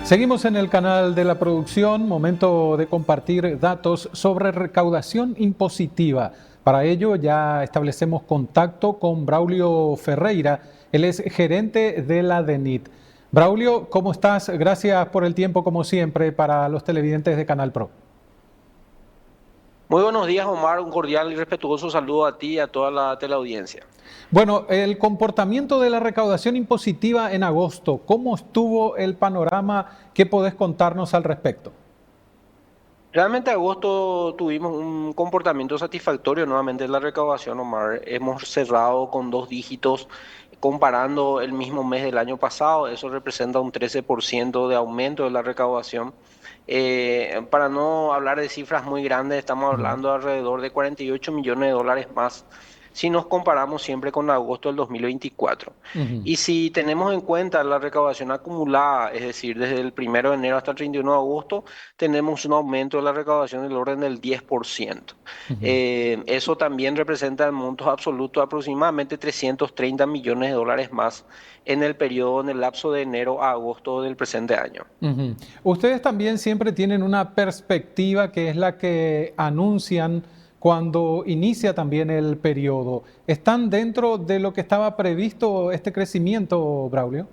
Seguimos en el canal de la producción, momento de compartir datos sobre recaudación impositiva. Para ello ya establecemos contacto con Braulio Ferreira, él es gerente de la DENIT. Braulio, ¿cómo estás? Gracias por el tiempo como siempre para los televidentes de Canal Pro. Muy buenos días, Omar. Un cordial y respetuoso saludo a ti y a toda la teleaudiencia. Bueno, el comportamiento de la recaudación impositiva en agosto, ¿cómo estuvo el panorama? ¿Qué podés contarnos al respecto? Realmente agosto tuvimos un comportamiento satisfactorio nuevamente en la recaudación, Omar. Hemos cerrado con dos dígitos comparando el mismo mes del año pasado. Eso representa un 13% de aumento de la recaudación. Para no hablar de cifras muy grandes, estamos Ujú. hablando de alrededor de 48 millones de dólares más si nos comparamos siempre con agosto del 2024. Ujú. Y si tenemos en cuenta la recaudación acumulada, es decir, desde el 1 de enero hasta el 31 de agosto, tenemos un aumento de la recaudación del orden del 10%. Ujú. Eso también representa en montos absolutos aproximadamente 330 millones de dólares más en el periodo, en el lapso de enero a agosto del presente año. Ujú. Ustedes también siempre tienen una perspectiva que es la que anuncian cuando inicia también el periodo. ¿Están dentro de lo que estaba previsto este crecimiento, Braulio?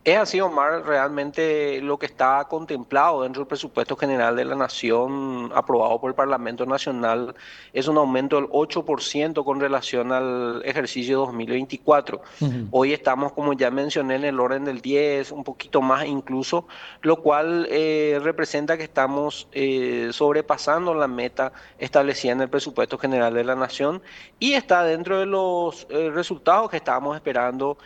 Es así, Omar, realmente lo que está contemplado dentro del presupuesto general de la Nación aprobado por el Parlamento Nacional es un aumento del 8% con relación al ejercicio 2024. Ujú. Hoy estamos, como ya mencioné, en el orden del 10, un poquito más incluso, lo cual representa que estamos sobrepasando la meta establecida en el presupuesto general de la Nación y está dentro de los resultados que estábamos esperando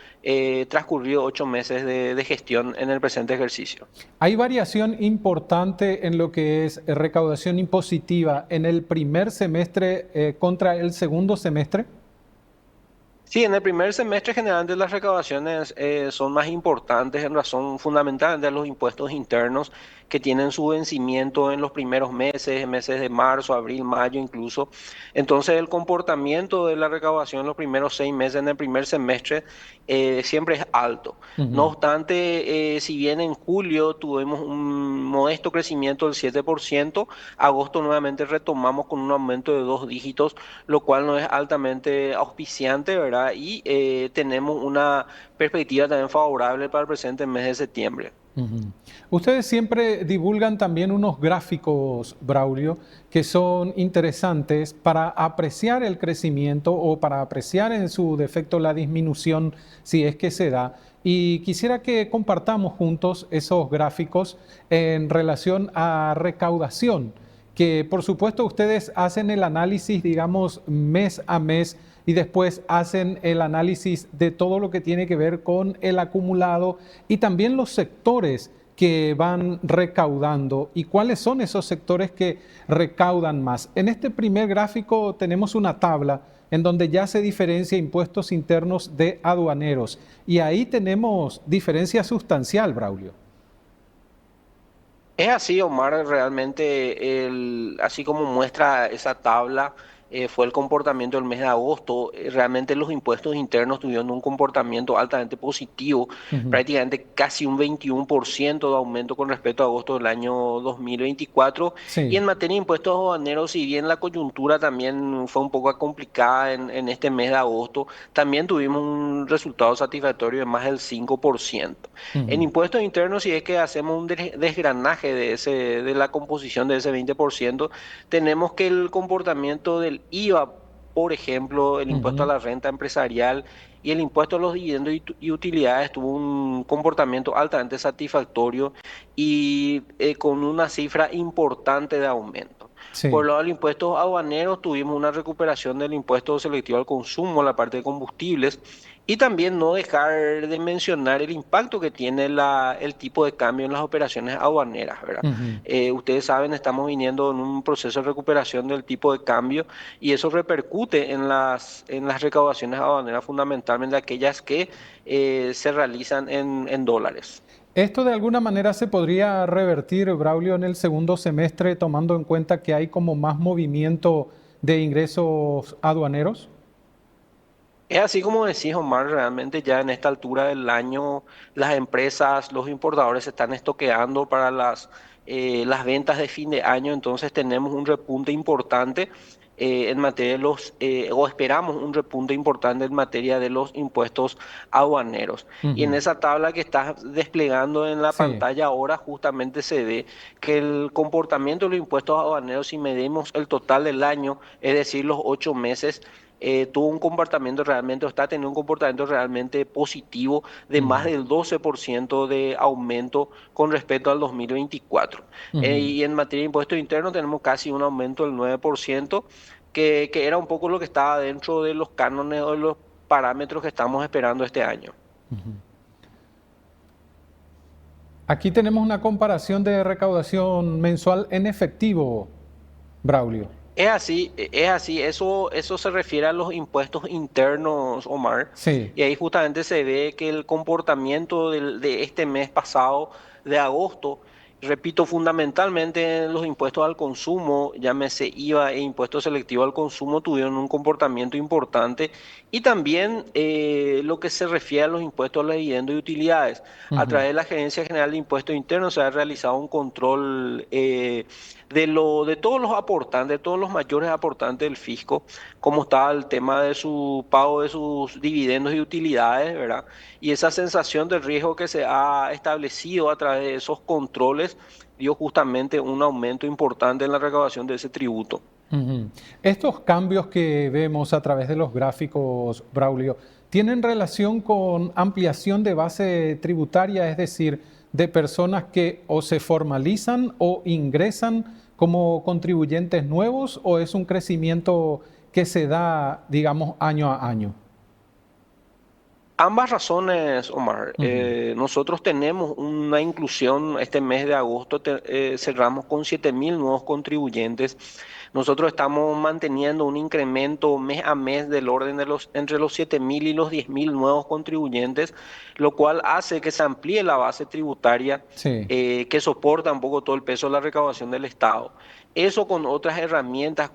transcurrido 8 meses de gestión en el presente ejercicio. ¿Hay variación importante en lo que es recaudación impositiva en el primer semestre contra el segundo semestre? Sí, en el primer semestre generalmente las recaudaciones son más importantes en razón fundamental de los impuestos internos que tienen su vencimiento en los primeros meses de marzo, abril, mayo incluso. Entonces el comportamiento de la recaudación en los primeros 6 meses en el primer semestre siempre es alto. No Ujú. obstante, si bien en julio tuvimos un modesto crecimiento del 7%, agosto nuevamente retomamos con un aumento de dos dígitos, lo cual no es altamente auspiciante, ¿verdad? Y tenemos una perspectiva también favorable para el presente mes de septiembre. Ujú. Ustedes siempre divulgan también unos gráficos, Braulio, que son interesantes para apreciar el crecimiento o para apreciar en su defecto la disminución, si es que se da. Y quisiera que compartamos juntos esos gráficos en relación a recaudación, que por supuesto ustedes hacen el análisis, digamos, mes a mes y después hacen el análisis de todo lo que tiene que ver con el acumulado y también los sectores que van recaudando y cuáles son esos sectores que recaudan más. En este primer gráfico tenemos una tabla en donde ya se diferencia impuestos internos de aduaneros y ahí tenemos diferencia sustancial, Braulio. Es así, Omar, realmente así como muestra esa tabla, fue el comportamiento del mes de agosto. Realmente los impuestos internos tuvieron un comportamiento altamente positivo, Ujú. prácticamente casi un 21% de aumento con respecto a agosto del año 2024. Y Sí. en materia de impuestos aduaneros, si bien la coyuntura también fue un poco complicada en este mes de agosto, también tuvimos un resultado satisfactorio de más del 5%. En Ujú. impuestos internos, si es que hacemos un desgranaje de la composición de ese 20%, tenemos que el comportamiento del IVA, por ejemplo, el impuesto a Ujú. la renta empresarial y el impuesto a los dividendos y utilidades tuvo un comportamiento altamente satisfactorio y con una cifra importante de aumento. Por Sí. lo del impuestos aduaneros, tuvimos una recuperación del impuesto selectivo al consumo, la parte de combustibles, y también no dejar de mencionar el impacto que tiene el tipo de cambio en las operaciones aduaneras, ¿verdad? Ujú. Ustedes saben, estamos viniendo en un proceso de recuperación del tipo de cambio y eso repercute en las recaudaciones aduaneras, fundamentalmente aquellas que se realizan en dólares. ¿Esto de alguna manera se podría revertir, Braulio, en el segundo semestre, tomando en cuenta que hay como más movimiento de ingresos aduaneros? Es así como decís, Omar, realmente ya en esta altura del año las empresas, los importadores se están estoqueando para las ventas de fin de año, entonces tenemos un repunte importante en materia de o esperamos un repunte importante en materia de los impuestos aduaneros. Y en Ujú. esa tabla que estás desplegando en la Sí. pantalla ahora justamente se ve que el comportamiento de los impuestos aduaneros, si medimos el total del año, es decir, los 8 meses, tuvo un comportamiento realmente, o está teniendo un comportamiento realmente positivo de más Ujú. del 12% de aumento con respecto al 2024. Ujú. Y en materia de impuestos internos tenemos casi un aumento del 9%, que era un poco lo que estaba dentro de los cánones o de los parámetros que estamos esperando este año. Aquí tenemos una comparación de recaudación mensual en efectivo, Braulio. Es así, eso se refiere a los impuestos internos, Omar, Sí. y ahí justamente se ve que el comportamiento de este mes pasado, de agosto, repito, fundamentalmente los impuestos al consumo, llámese IVA e impuesto selectivo al consumo, tuvieron un comportamiento importante, y también lo que se refiere a los impuestos a los dividendos y utilidades. A Ujú. través de la Gerencia General de Impuestos Internos se ha realizado un control de todos los aportantes, de todos los mayores aportantes del fisco, como está el tema de su pago de sus dividendos y utilidades, ¿verdad? Y esa sensación de riesgo que se ha establecido a través de esos controles dio justamente un aumento importante en la recaudación de ese tributo. Ujú. Estos cambios que vemos a través de los gráficos, Braulio, ¿tienen relación con ampliación de base tributaria, es decir, de personas que o se formalizan o ingresan como contribuyentes nuevos, o es un crecimiento que se da, digamos, año a año? Ambas razones, Omar. Ujú. Nosotros tenemos una inclusión este mes de agosto, cerramos con 7.000 nuevos contribuyentes. Nosotros estamos manteniendo un incremento mes a mes del orden de entre los 7.000 y los 10.000 nuevos contribuyentes, lo cual hace que se amplíe la base tributaria Sí. que soporta un poco todo el peso de la recaudación del Estado. Eso con otras herramientas,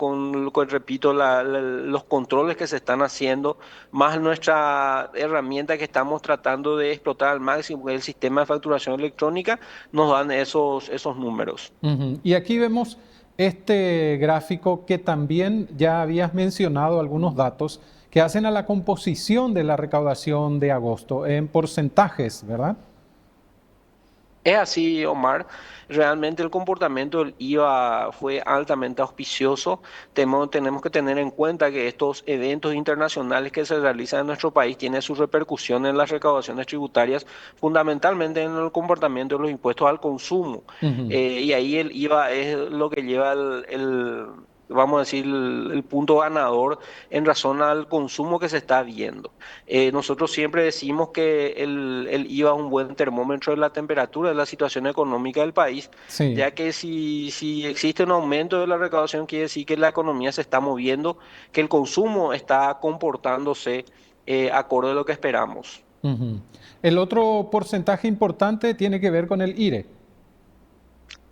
repito, los controles que se están haciendo más nuestra herramienta que estamos tratando de explotar al máximo, que es el sistema de facturación electrónica, nos dan esos números. Ujú. Y aquí vemos este gráfico que también ya habías mencionado algunos datos que hacen a la composición de la recaudación de agosto en porcentajes, ¿verdad? Es así, Omar. Realmente el comportamiento del IVA fue altamente auspicioso. Tenemos que tener en cuenta que estos eventos internacionales que se realizan en nuestro país tienen su repercusión en las recaudaciones tributarias, fundamentalmente en el comportamiento de los impuestos al consumo. Ujú. Y ahí el IVA es lo que lleva vamos a decir, el punto ganador en razón al consumo que se está viendo. Nosotros siempre decimos que el IVA es un buen termómetro de la temperatura de la situación económica del país, Sí. ya que si existe un aumento de la recaudación, quiere decir que la economía se está moviendo, que el consumo está comportándose acorde a lo que esperamos. Ujú. El otro porcentaje importante tiene que ver con el IRE.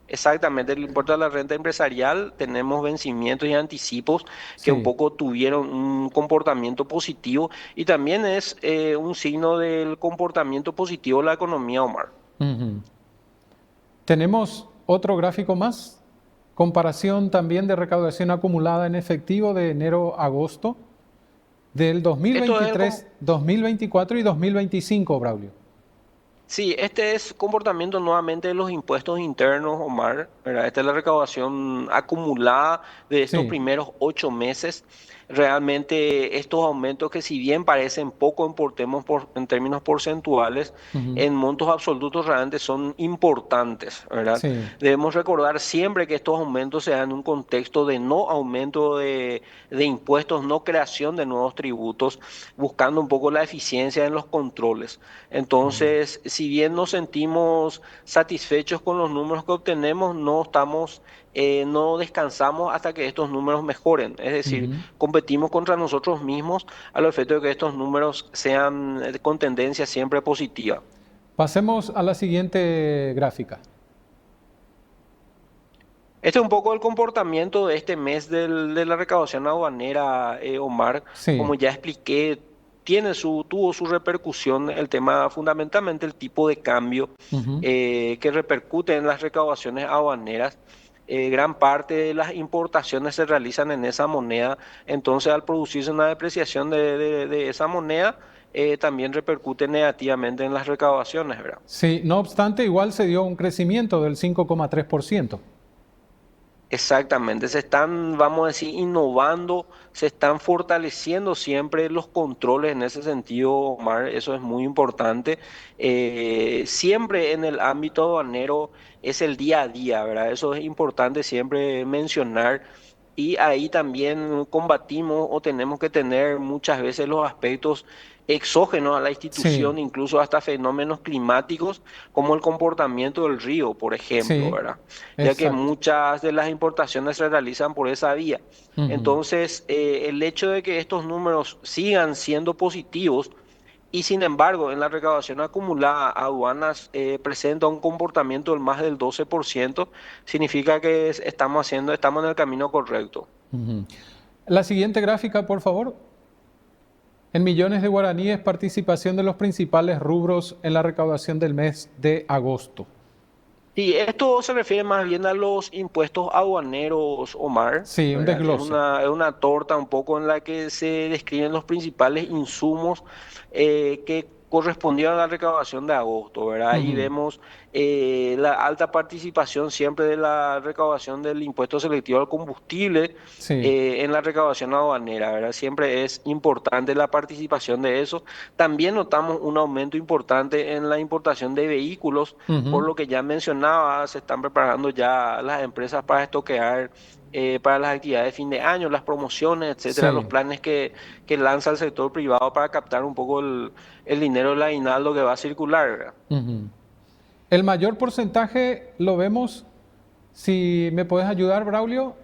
Exactamente, el impuesto a la renta empresarial, tenemos vencimientos y anticipos que un Sí. poco tuvieron un comportamiento positivo y también es un signo del comportamiento positivo de la economía, Omar. Ujú. Tenemos otro gráfico más. Comparación también de recaudación acumulada en efectivo de enero a agosto del Esto es 2023, 2024 y 2025, Braulio. Sí, este es comportamiento nuevamente de los impuestos internos, Omar, ¿verdad? Esta es la recaudación acumulada de estos Sí. primeros 8 meses. Realmente estos aumentos que si bien parecen poco en términos porcentuales, Ujú. en montos absolutos realmente son importantes, ¿verdad? Sí. Debemos recordar siempre que estos aumentos se dan en un contexto de no aumento de impuestos, no creación de nuevos tributos, buscando un poco la eficiencia en los controles. Entonces, si bien nos sentimos satisfechos con los números que obtenemos, no descansamos hasta que estos números mejoren. Es decir, Ujú. competimos contra nosotros mismos a lo efecto de que estos números sean con tendencia siempre positiva. Pasemos a la siguiente gráfica. Este es un poco el comportamiento de este mes de la recaudación aduanera, Omar. Como Sí. ya expliqué, tuvo su repercusión el tema, fundamentalmente el tipo de cambio Ujú. que repercute en las recaudaciones aduaneras. Gran parte de las importaciones se realizan en esa moneda, entonces al producirse una depreciación de esa moneda, también repercute negativamente en las recaudaciones, ¿verdad? Sí, no obstante, igual se dio un crecimiento del 5,3%. Exactamente, se están, vamos a decir, innovando, se están fortaleciendo siempre los controles en ese sentido, Omar, eso es muy importante. Siempre en el ámbito aduanero es el día a día, ¿verdad? Eso es importante siempre mencionar. Y ahí también combatimos o tenemos que tener muchas veces los aspectos exógenos a la Sí, institución, incluso hasta fenómenos climáticos como el comportamiento del río, por ejemplo, sí, ¿verdad? Ya que exacto. muchas de las importaciones se realizan por esa vía. Ujú. Entonces, el hecho de que estos números sigan siendo positivos y sin embargo en la recaudación acumulada aduanas presenta un comportamiento del más del 12%, significa que estamos en el camino correcto. Ujú. La siguiente gráfica, por favor. En millones de guaraníes, participación de los principales rubros en la recaudación del mes de agosto. Sí, esto se refiere más bien a los impuestos aduaneros, Omar, Sí, un ¿verdad? desglose. Es una torta un poco en la que se describen los principales insumos que correspondían a la recaudación de agosto, ¿verdad? Ahí Ujú. vemos la alta participación siempre de la recaudación del impuesto selectivo al combustible Sí. en la recaudación aduanera, ¿verdad? Siempre es importante la participación de eso. También notamos un aumento importante en la importación de vehículos por Ujú. lo que ya mencionaba, se están preparando ya las empresas para estoquear para las actividades de fin de año, las promociones, etcétera, los Sí. planes que lanza el sector privado para captar un poco el dinero del aguinaldo que va a circular, ¿verdad? Ujú. El mayor porcentaje lo vemos, si me puedes ayudar, Braulio,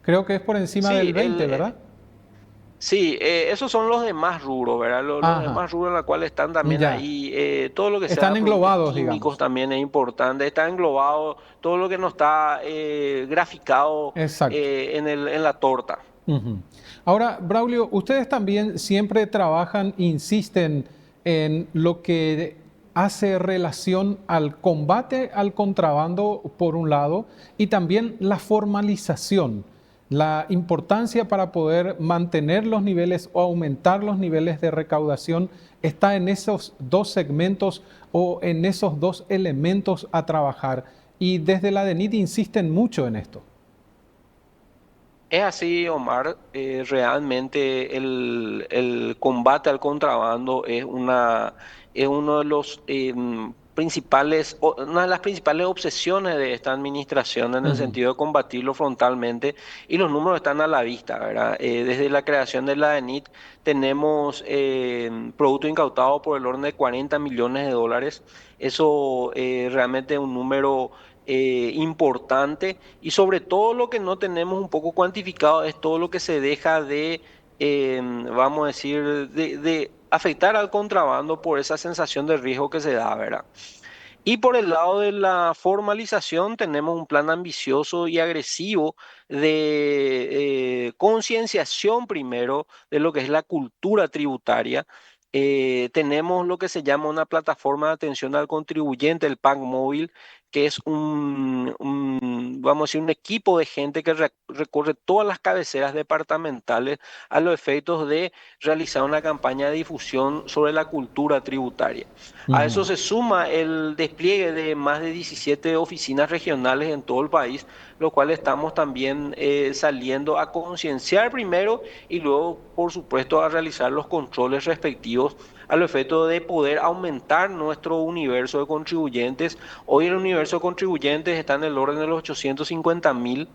creo que es por encima Sí, del 20, ¿verdad? sí, esos son los demás rubros, ¿verdad? Los Ajá, demás rubros en los cuales están también ya. ahí, todo lo que Están sea productos englobados, químicos digamos. también es importante, está englobado todo lo que no está graficado Exacto. en la torta. Ujú. Ahora, Braulio, ustedes también siempre trabajan, insisten en lo que hace relación al combate al contrabando, por un lado, y también la formalización, la importancia para poder mantener los niveles o aumentar los niveles de recaudación está en esos dos segmentos o en esos dos elementos a trabajar. Y desde la DENIT insisten mucho en esto. Es así, Omar, realmente el combate al contrabando es uno de los principales, una de las principales obsesiones de esta administración en el Ujú. sentido de combatirlo frontalmente y los números están a la vista, ¿verdad? Desde la creación de la ENIT tenemos producto incautado por el orden de 40 millones de dólares. Eso realmente es un número importante y sobre todo lo que no tenemos un poco cuantificado es todo lo que se deja de, vamos a decir, de afectar al contrabando por esa sensación de riesgo que se da, ¿verdad? Y por el lado de la formalización tenemos un plan ambicioso y agresivo de concienciación primero de lo que es la cultura tributaria. Tenemos lo que se llama una plataforma de atención al contribuyente, el PAC móvil, que es vamos a decir, un equipo de gente que recorre todas las cabeceras departamentales a los efectos de realizar una campaña de difusión sobre la cultura tributaria. A Ujú. eso se suma el despliegue de más de 17 oficinas regionales en todo el país, lo cual estamos también saliendo a concienciar primero y luego, por supuesto, a realizar los controles respectivos al efecto de poder aumentar nuestro universo de contribuyentes. Hoy el universo de contribuyentes está en el orden de los 850.000,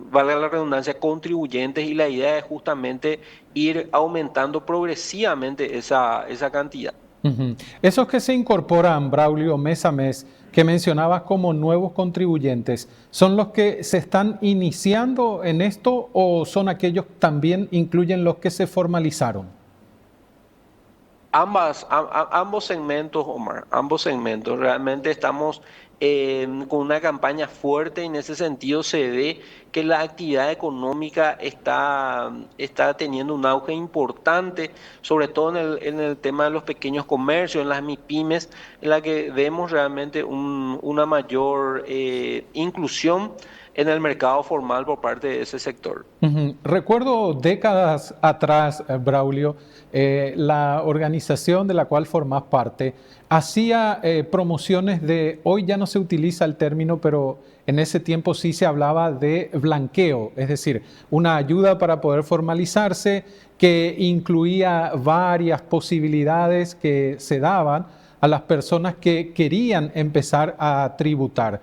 valga la redundancia, contribuyentes y la idea es justamente ir aumentando progresivamente esa cantidad. Ujú. Esos que se incorporan, Braulio, mes a mes, que mencionabas como nuevos contribuyentes, ¿son los que se están iniciando en esto o son aquellos que también incluyen los que se formalizaron? Ambos segmentos, Omar, ambos segmentos. Realmente estamos con una campaña fuerte. En ese sentido se ve que la actividad económica está teniendo un auge importante, sobre todo en el tema de los pequeños comercios, en las MIPYMES, en la que vemos realmente una mayor inclusión en el mercado formal por parte de ese sector. Recuerdo décadas atrás, Braulio, la organización de la cual formas parte hacía promociones de, hoy ya no se utiliza el término, pero en ese tiempo sí se hablaba de blanqueo, es decir, una ayuda para poder formalizarse que incluía varias posibilidades que se daban a las personas que querían empezar a tributar.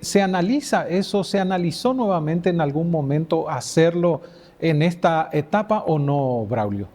¿Se analiza eso? ¿Se analizó nuevamente en algún momento hacerlo en esta etapa o no, Braulio?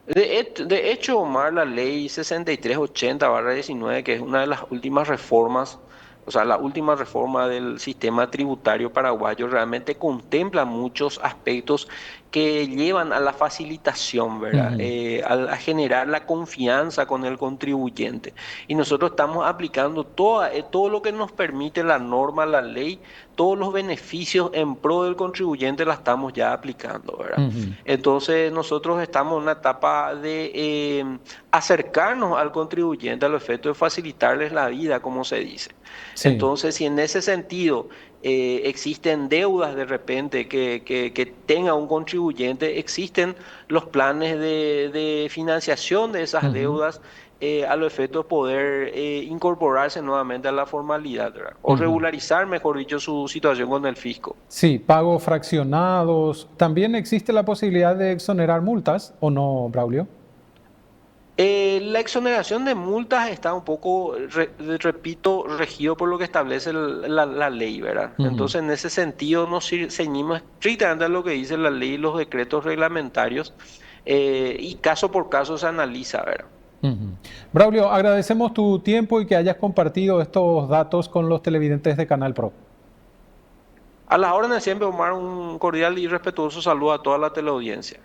De hecho, Omar, la ley 6380/19, que es una de las últimas reformas, o sea, la última reforma del sistema tributario paraguayo, realmente contempla muchos aspectos que llevan a la facilitación, ¿verdad? Ujú. A generar la confianza con el contribuyente. Y nosotros estamos aplicando todo lo que nos permite la norma, la ley, todos los beneficios en pro del contribuyente la estamos ya aplicando, ¿verdad? Ujú. Entonces nosotros estamos en una etapa de acercarnos al contribuyente al efecto de facilitarles la vida, como se dice. Sí. Entonces, si en ese sentido existen deudas de repente que tenga un contribuyente, existen los planes de financiación de esas Ujú. deudas a los efectos de poder incorporarse nuevamente a la formalidad, ¿verdad? O Ujú. regularizar, mejor dicho, su situación con el fisco. Sí, pagos fraccionados. ¿También existe la posibilidad de exonerar multas o no, Braulio? La exoneración de multas está un poco, repito, regido por lo que establece la ley, ¿verdad? Ujú. Entonces, en ese sentido, nos ceñimos estrictamente a lo que dice la ley y los decretos reglamentarios, y caso por caso se analiza, ¿verdad? Ujú. Braulio, agradecemos tu tiempo y que hayas compartido estos datos con los televidentes de Canal Pro. A las órdenes siempre, Omar, un cordial y respetuoso saludo a toda la teleaudiencia.